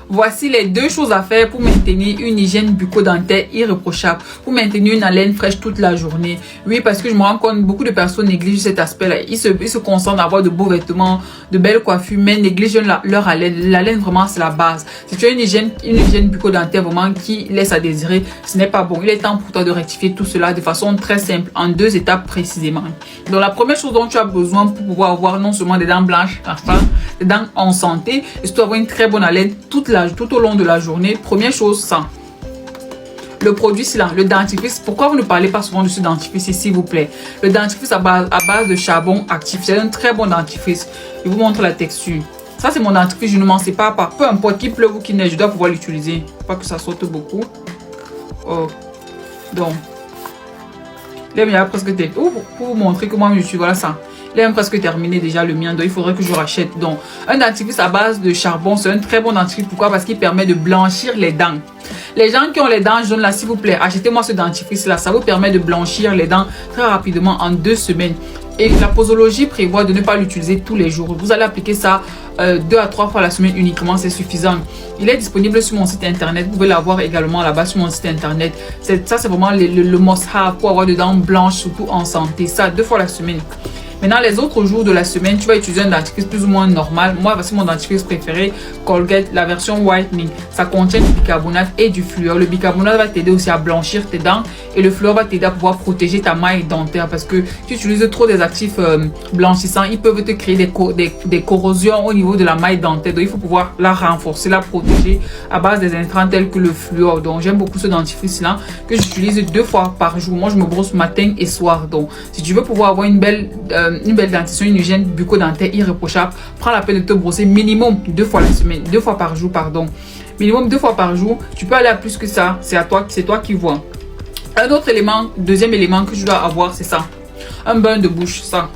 Voici les 2 choses à faire pour maintenir une hygiène bucco-dentaire irréprochable, pour maintenir une haleine fraîche toute la journée. Oui, parce que je me rends compte, beaucoup de personnes négligent cet aspect-là. Ils se concentrent à avoir de beaux vêtements, de belles coiffures, mais négligent leur haleine. L'haleine, vraiment, c'est la base. Si tu as une hygiène bucco-dentaire vraiment qui laisse à désirer, ce n'est pas bon. Il est temps pour toi de rectifier tout cela de façon très simple, en 2 étapes précisément. Donc, la première chose dont tu as besoin pour pouvoir avoir non seulement des dents blanches, enfin, des dents en santé, et surtout avoir une très bonne haleine tout au long de la journée. Première chose, ça. Le produit, c'est là, le dentifrice. Pourquoi vous ne parlez pas souvent de ce dentifrice, s'il vous plaît? Le dentifrice à base de charbon actif. C'est un très bon dentifrice. Je vous montre la texture. Ça, c'est mon dentifrice. Je ne m'en sépare pas. Peu importe qu'il pleuve ou qu'il neige, je dois pouvoir l'utiliser. Pas que ça saute beaucoup. Oh. Donc, là, il y a presque des... pour vous montrer comment je suis. Voilà ça. Il est presque terminé déjà le mien, donc il faudrait que je rachète. Donc, un dentifrice à base de charbon, c'est un très bon dentifrice. Pourquoi? Parce qu'il permet de blanchir les dents. Les gens qui ont les dents jaunes là, s'il vous plaît, achetez-moi ce dentifrice là. Ça vous permet de blanchir les dents très rapidement en 2 semaines. Et la posologie prévoit de ne pas l'utiliser tous les jours. Vous allez appliquer ça 2 à 3 fois la semaine uniquement, c'est suffisant. Il est disponible sur mon site internet. Vous pouvez l'avoir également là-bas sur mon site internet. Ça, c'est vraiment le must-have pour avoir des dents blanches, surtout en santé. Ça, 2 fois la semaine. Maintenant, les autres jours de la semaine, tu vas utiliser un dentifrice plus ou moins normal. Moi, voici mon dentifrice préféré, Colgate, la version Whitening. Ça contient du bicarbonate et du fluor. Le bicarbonate va t'aider aussi à blanchir tes dents et le fluor va t'aider à pouvoir protéger ta maille dentaire parce que tu utilises trop des actifs blanchissants, ils peuvent te créer des corrosions au niveau de la maille dentaire. Donc, il faut pouvoir la renforcer, la protéger à base des intrants tels que le fluor. Donc, j'aime beaucoup ce dentifrice-là que j'utilise 2 fois par jour. Moi, je me brosse matin et soir. Donc, si tu veux pouvoir avoir une belle dentition, une hygiène bucco-dentaire irréprochable, prends la peine de te brosser minimum 2 fois la semaine, 2 fois par jour, pardon. Minimum 2 fois par jour. Tu peux aller à plus que ça. C'est toi qui vois. Un autre élément, deuxième élément que je dois avoir, c'est ça. Un bain de bouche, ça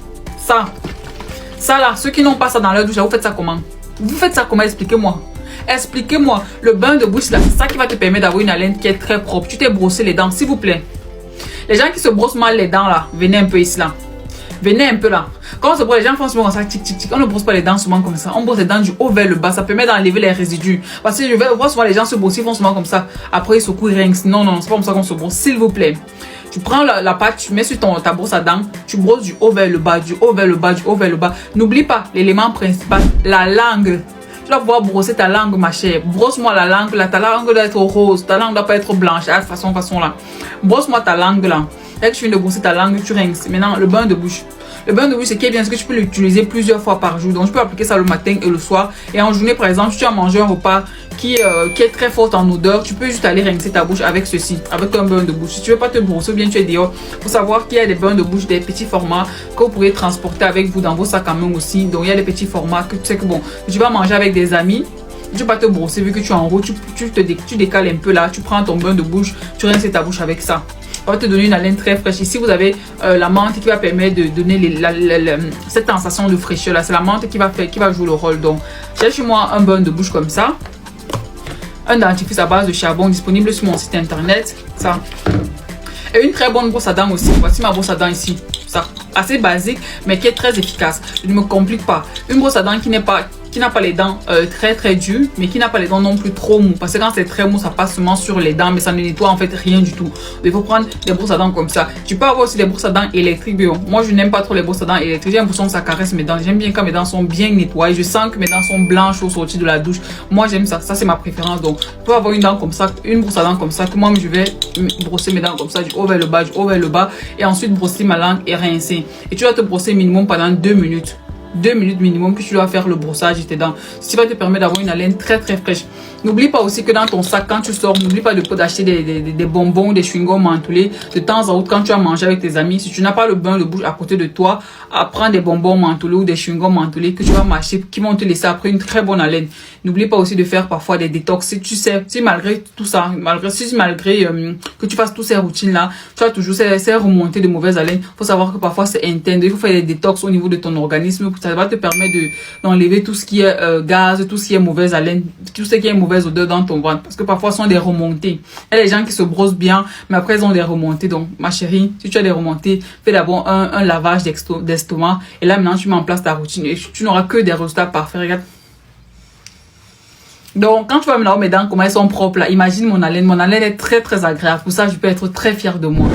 là, ceux qui n'ont pas ça dans leur douche, là, vous faites ça comment? Vous faites ça comment? Expliquez-moi. Expliquez-moi. Le bain de bouche là, c'est ça qui va te permettre d'avoir une haleine qui est très propre. Tu t'es brossé les dents, s'il vous plaît. Les gens qui se brossent mal les dents là, venez un peu ici là. Venez un peu là. Quand on se brosse, les gens font souvent comme ça, tic, tic, tic. On ne brosse pas les dents souvent comme ça. On brosse les dents du haut vers le bas. Ça permet d'enlever les résidus. Parce que je vois souvent les gens se brosser, ils font souvent comme ça. Après, ils secouent, ils rincent. Non, c'est pas comme ça qu'on se brosse. S'il vous plaît. Tu prends la pâte, tu mets sur ta brosse à dents. Tu brosses du haut vers le bas, du haut vers le bas, du haut vers le bas. N'oublie pas l'élément principal, la langue. Tu dois pouvoir brosser ta langue, ma chère. Brosse-moi la langue là. Ta langue doit être rose. Ta langue doit pas être blanche. De façon là. Brosse-moi ta langue là. Dès que tu viens de brosser ta langue, tu rinces. Maintenant, le bain de bouche. Le bain de bouche, c'est qui est bien, c'est que tu peux l'utiliser plusieurs fois par jour. Donc, je peux appliquer ça le matin et le soir. Et en journée, par exemple, si tu as mangé un repas qui est très fort en odeur, tu peux juste aller rincer ta bouche avec ceci, avec un bain de bouche. Si tu veux pas te brosser ou bien tu es dehors, il faut savoir qu'il y a des bains de bouche, des petits formats que vous pourrez transporter avec vous dans vos sacs à main aussi. Donc, il y a des petits formats que tu sais que bon, tu vas manger avec des amis. Tu ne vas pas te brosser vu que tu es en route, tu décales un peu là, tu prends ton bain de bouche, tu rinces ta bouche avec ça. Ça va te donner une haleine très fraîche. Ici, vous avez la menthe qui va permettre de donner cette sensation de fraîcheur là. C'est la menthe qui va jouer le rôle. Donc, cherchez-moi un bain de bouche comme ça. Un dentifrice à base de charbon disponible sur mon site internet. Ça. Et une très bonne brosse à dents aussi. Voici ma brosse à dents ici. Ça, assez basique, mais qui est très efficace. Je ne me complique pas. Une brosse à dents qui n'a pas les dents très dures, mais qui n'a pas les dents non plus trop mou. Parce que quand c'est très mou, ça passe seulement sur les dents, mais ça ne nettoie en fait rien du tout. Il faut prendre des brosses à dents comme ça. Tu peux avoir aussi des brosses à dents électriques. Moi, je n'aime pas trop les brosses à dents électriques. J'ai l'impression que ça caresse mes dents. J'aime bien quand mes dents sont bien nettoyées. Je sens que mes dents sont blanches au sortir de la douche. Moi, j'aime ça. Ça, c'est ma préférence. Donc, tu peux avoir une dent comme ça, une brosse à dents comme ça, que moi, je vais brosser mes dents comme ça, du haut vers le bas, du haut vers le bas, et ensuite brosser ma langue et rincer. Et tu vas te brosser minimum pendant 2 minutes. 2 minutes minimum que tu dois faire le brossage de tes dents. Ce qui va te permettre d'avoir une haleine très fraîche. N'oublie pas aussi que dans ton sac, quand tu sors, n'oublie pas d'acheter des bonbons, des chewing-gums mentholés. De temps en temps, quand tu as mangé avec tes amis, si tu n'as pas le bain de bouche à côté de toi, prends des bonbons mentholés ou des chewing-gums mentholés que tu vas mâcher, qui vont te laisser après une très bonne haleine. N'oublie pas aussi de faire parfois des détox. Si tu sais, si malgré tout ça, malgré que tu fasses toutes ces routines-là, tu as toujours ces remontées de mauvaise haleine. Il faut savoir que parfois c'est intense. Il faut faire des détox au niveau de ton organisme. Ça va te permettre d'enlever tout ce qui est gaz, tout ce qui est mauvaise haleine, tout ce qui est mauvaise odeur dans ton ventre. Parce que parfois, ce sont des remontées. Il y a des gens qui se brossent bien, mais après, ils ont des remontées. Donc, ma chérie, si tu as des remontées, fais d'abord un lavage d'estomac. Et là, maintenant, tu mets en place ta routine. Et tu n'auras que des résultats parfaits. Regarde. Donc, quand tu vas me laver mes dents, comment elles sont propres là, imagine mon haleine est très très agréable. Pour ça, je peux être très fière de moi.